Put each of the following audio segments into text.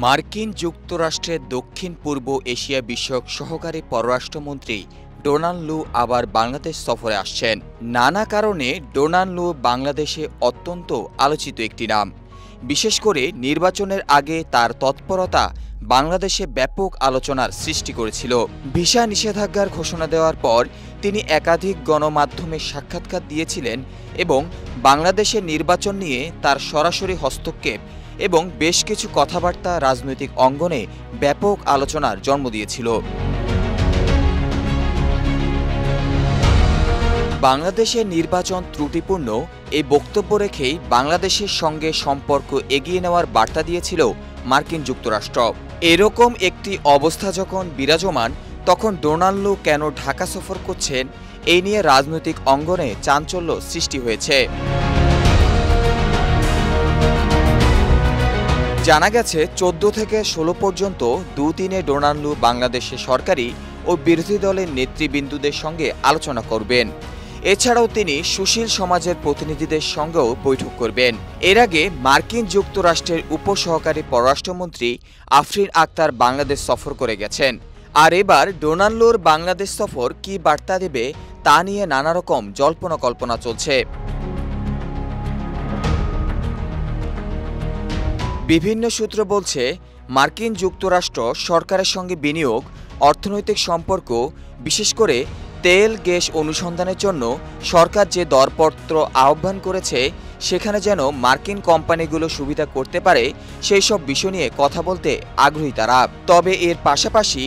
মার্কিন যুক্তরাষ্ট্রের দক্ষিণ পূর্ব এশিয়া বিষয়ক সহকারী পররাষ্ট্রমন্ত্রী ডোনাল্ড লু আবার বাংলাদেশ সফরে আসছেন। নানা কারণে ডোনাল্ড লু বাংলাদেশে অত্যন্ত আলোচিত একটি নাম। বিশেষ করে নির্বাচনের আগে তার তৎপরতা বাংলাদেশে ব্যাপক আলোচনার সৃষ্টি করেছিল। ভিসা নিষেধাজ্ঞার ঘোষণা দেওয়ার পর তিনি একাধিক গণমাধ্যমে সাক্ষাৎকার দিয়েছিলেন এবং বাংলাদেশের নির্বাচন নিয়ে তার সরাসরি হস্তক্ষেপ এবং বেশ কিছু কথাবার্তা রাজনৈতিক অঙ্গনে ব্যাপক আলোচনার জন্ম দিয়েছিল। বাংলাদেশের নির্বাচন ত্রুটিপূর্ণ এই বক্তব্য রেখেই বাংলাদেশের সঙ্গে সম্পর্ক এগিয়ে নেওয়ার বার্তা দিয়েছিল মার্কিন যুক্তরাষ্ট্র। এরকম একটি অবস্থা যখন বিরাজমান, তখন ডোনাল্ড লু কেন ঢাকা সফর করছেন, এই নিয়ে রাজনৈতিক অঙ্গনে চাঞ্চল্য সৃষ্টি হয়েছে। জানা গেছে 14 থেকে 16 পর্যন্ত দুদিনে ডোনাল্ড লু বাংলাদেশের সরকারি ও বিরোধী দলের নেতৃবৃন্দদের সঙ্গে আলোচনা করবেন। এছাড়াও তিনি সুশীল সমাজের প্রতিনিধিদের সঙ্গেও বৈঠক করবেন। এর আগে মার্কিন যুক্তরাষ্ট্রের উপসহকারী পররাষ্ট্রমন্ত্রী আফরিন আক্তার বাংলাদেশ সফর করে গেছেন। আর এবার ডোনাল্ড লুর বাংলাদেশ সফর কী বার্তা দেবে তা নিয়ে নানা রকম জল্পনা কল্পনা চলছে। বিভিন্ন সূত্র বলছে, মার্কিন যুক্তরাষ্ট্র সরকারের সঙ্গে বিনিয়োগ, অর্থনৈতিক সম্পর্ক, বিশেষ করে তেল গ্যাস অনুসন্ধানের জন্য সরকার যে দরপত্র আহ্বান করেছে, সেখানে যেন মার্কিন কোম্পানিগুলো সুবিধা করতে পারে সেই সব বিষয় নিয়ে কথা বলতে আগ্রহী তারা। তবে এর পাশাপাশি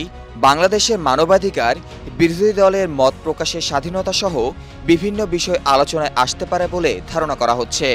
বাংলাদেশের মানবাধিকার, বিরোধী দলের মত প্রকাশের স্বাধীনতা সহ বিভিন্ন বিষয় আলোচনায় আসতে পারে বলে ধারণা করা হচ্ছে।